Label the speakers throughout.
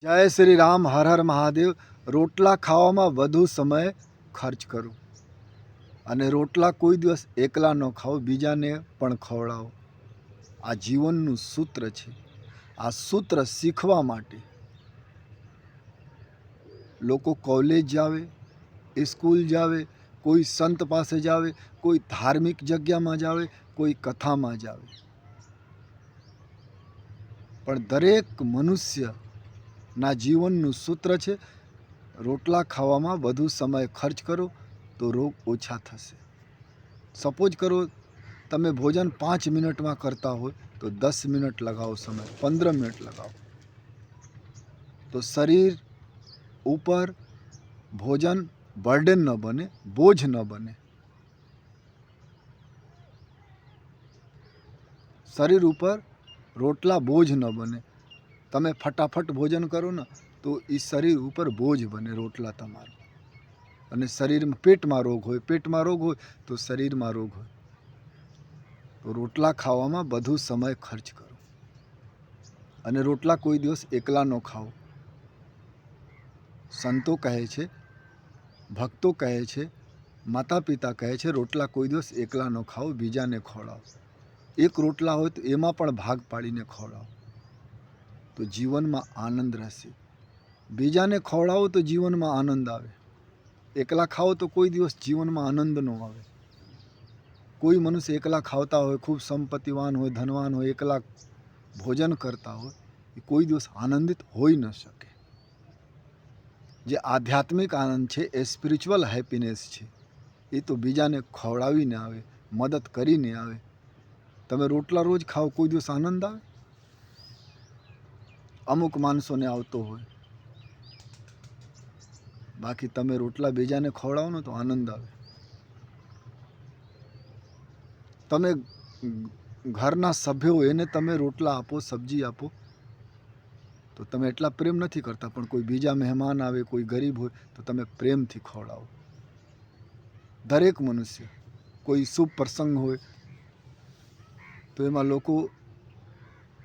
Speaker 1: જય શ્રી રામ. હર હર મહાદેવ. રોટલા ખાવામાં વધુ સમય ખર્ચ કરો અને રોટલા કોઈ દિવસ એકલા ન ખાઓ, બીજાને પણ ખવડાવો. આ જીવનનું સૂત્ર છે. આ સૂત્ર શીખવા માટે લોકો કોલેજ જાવે, સ્કૂલ જાવે, કોઈ સંત પાસે જાવે, કોઈ ધાર્મિક જગ્યામાં જાવે, કોઈ કથામાં જાવે, પણ દરેક મનુષ્યના જીવનનું સૂત્ર છે રોટલા ખાવામાં વધુ સમય ખર્ચ કરો તો રોગ ઓછા થશે. સપોઝ કરો તમે ભોજન 5 મિનિટમાં કરતા હોય તો 10 મિનિટ લગાવો, સમય 15 મિનિટ લગાવો, તો શરીર ઉપર ભોજન બર્ડન ન બને, બોझ ન બને. શરીર ઉપર રોટલા બોझ ન બને. તમે ફટાફટ ભોજન કરો ને તો એ શરીર ઉપર બોझ બને રોટલા તમારો, અને શરીરમાં પેટમાં રોગ હોય, પેટમાં રોગ હોય તો શરીરમાં રોગ હોય. તો રોટલા ખાવામાં વધુ સમય ખર્ચ કરો અને રોટલા કોઈ દિવસ એકલા ન ખાઓ. સંતો કહે છે, ભક્તો કહે છે, માતા પિતા કહે છે રોટલા કોઈ દિવસ એકલા ન ખાઓ, બીજાને ખવડાવો. એક રોટલા હોય તો એમાં પણ ભાગ પાડીને ખવડાવો તો જીવનમાં આનંદ રહેશે. બીજાને ખવડાવો તો જીવનમાં આનંદ આવે. એકલા ખાઓ તો કોઈ દિવસ જીવનમાં આનંદ ન આવે. કોઈ મનુષ્ય એકલા ખાવતા હોય, ખૂબ સંપત્તિવાન હોય, ધનવાન હોય, એકલા ભોજન કરતા હોય, એ કોઈ દિવસ આનંદિત હોઈ ન શકે. જે આધ્યાત્મિક આનંદ છે, એ સ્પિરિચ્યુઅલ હેપીનેસ છે, એ તો બીજાને ખવડાવીને આવે, મદદ કરીને આવે. તમે રોટલા રોજ ખાઓ, કોઈ દિવસ આનંદ આવે? અમુક માણસોને આવતો હોય, બાકી તમે રોટલા બીજાને ખવડાવો ને તો આનંદ આવે. તમે ઘરના સભ્યો એને તમે રોટલા આપો, સબ્જી આપો, તો તમે એટલા પ્રેમ નથી કરતા, પણ કોઈ બીજા મહેમાન આવે, કોઈ ગરીબ હોય તો તમે પ્રેમથી ખવડાવો. દરેક મનુષ્ય, કોઈ શુભ પ્રસંગ હોય તો એમાં લોકો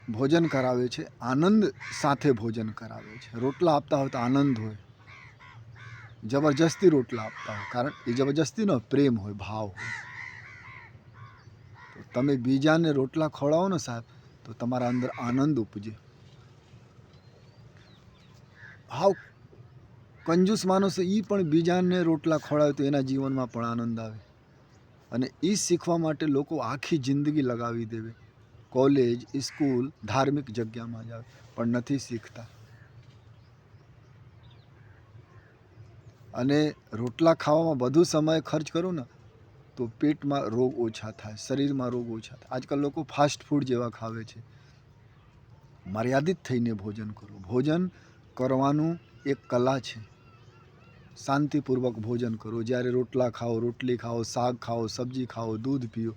Speaker 1: ભોજન કરાવે છે, આનંદ સાથે ભોજન કરાવે છે. રોટલા આપતા હોય તો આનંદ હોય, જબરજસ્તી રોટલા આપતા હોય, કારણ એ જબરજસ્તીનો પ્રેમ હોય, ભાવ હોય. તો તમે બીજાને રોટલા ખવડાવો ને સાહેબ, તો તમારા અંદર આનંદ ઉપજે. હાવ કંજૂસ માણસ એ પણ બીજાને રોટલા ખવડાવે તો એના જીવનમાં પણ આનંદ આવે. અને એ શીખવા માટે લોકો આખી જિંદગી લગાવી દેવે, કોલેજ, સ્કૂલ, ધાર્મિક જગ્યામાં જાવે, પણ નથી શીખતા. અને રોટલા ખાવામાં વધુ સમય ખર્ચ કરો ને તો પેટમાં રોગ ઓછા થાય, શરીરમાં રોગ ઓછા થાય. આજકાલ લોકો ફાસ્ટ ફૂડ જેવા ખાવે છે. મર્યાદિત થઈને ભોજન કરો. ભોજન કરવાનું એક કલા છે. શાંતિપૂર્વક ભોજન કરો. જ્યારે રોટલા ખાઓ, રોટલી ખાઓ, શાક ખાઓ, સબ્જી ખાઓ, દૂધ પીઓ,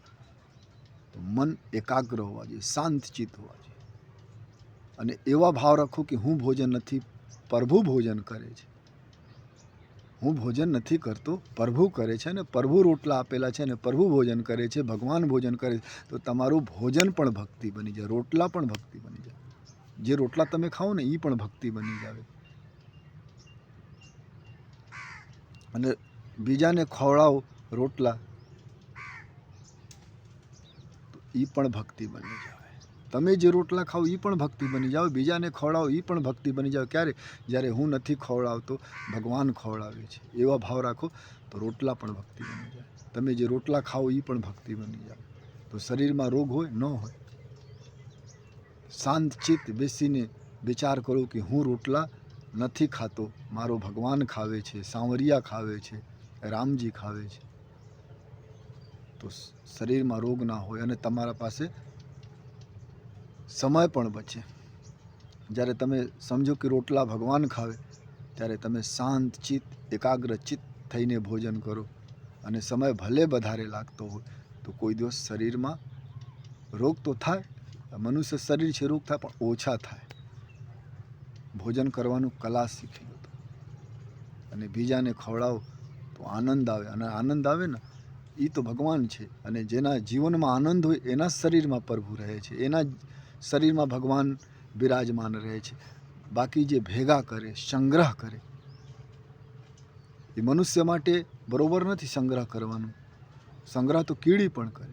Speaker 1: તો મન એકાગ્ર હોવા જોઈએ, શાંતચિત્ત હોવા જોઈએ. અને એવા ભાવ રાખો કે હું ભોજન નથી, પ્રભુ ભોજન કરે છે. હું ભોજન નથી કરતો, પ્રભુ કરે છે, અને પ્રભુ રોટલા આપેલા છે, અને પ્રભુ ભોજન કરે છે, ભગવાન ભોજન કરે છે. તો તમારું ભોજન પણ ભક્તિ બની જાય, રોટલા પણ ભક્તિ બની જાય. જે રોટલા તમે ખાઓ ને એ પણ ભક્તિ બની જાય. અને બીજાને ખવડાવો રોટલા તો એ પણ ભક્તિ બની જાય. તમે જે રોટલા ખાઓ એ પણ ભક્તિ બની જાઓ, બીજાને ખવડાવો એ પણ ભક્તિ બની જાઓ. ક્યારે? જ્યારે હું નથી ખવડાવતો, ભગવાન ખવડાવે છે, એવા ભાવ રાખો તો રોટલા પણ ભક્તિ બની જાય. તમે જે રોટલા ખાઓ એ પણ ભક્તિ બની જાય. તો શરીરમાં રોગ હોય ન હોય. શાંતચિત્ત બેસીને વિચાર કરો કે હું રોટલા નથી ખાતો, મારો ભગવાન ખાવે છે, સાંવરિયા ખાવે છે, રામજી ખાવે છે. તો શરીરમાં રોગ ના હોય અને તમારા પાસે સમય પણ બચે. જ્યારે તમે સમજો કે રોટલા ભગવાન ખાવે, ત્યારે તમે શાંત ચિત્ત, એકાગ્ર ચિત્ત થઈને ભોજન કરો. અને સમય ભલે વધારે લાગતો હોય તો કોઈ દિવસ શરીરમાં રોગ તો થાય, મનુષ્ય શરીર છે, રોગ થાય પણ ઓછા થાય. ભોજન કરવાનું કલા શીખી લો અને બીજાને ખવડાવો તો આનંદ આવે. અને આનંદ આવે ને એ તો ભગવાન છે. અને જેના જીવનમાં આનંદ હોય એના શરીરમાં પ્રભુ રહે છે, એના શરીરમાં ભગવાન બિરાજમાન રહે છે. બાકી જે ભેગા કરે, સંગ્રહ કરે, એ મનુષ્ય માટે બરોબર નથી સંગ્રહ કરવાનું. સંગ્રહ તો કીડી પણ કરે,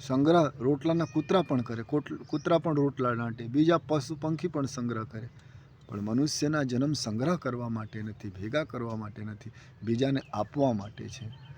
Speaker 1: સંગ્રહ રોટલાના કૂતરા પણ કરે, કૂતરા પણ રોટલા દાંટે, બીજા પશુ પંખી પણ સંગ્રહ કરે. પણ મનુષ્યના જન્મ સંગ્રહ કરવા માટે નથી, ભેગા કરવા માટે નથી, બીજાને આપવા માટે છે.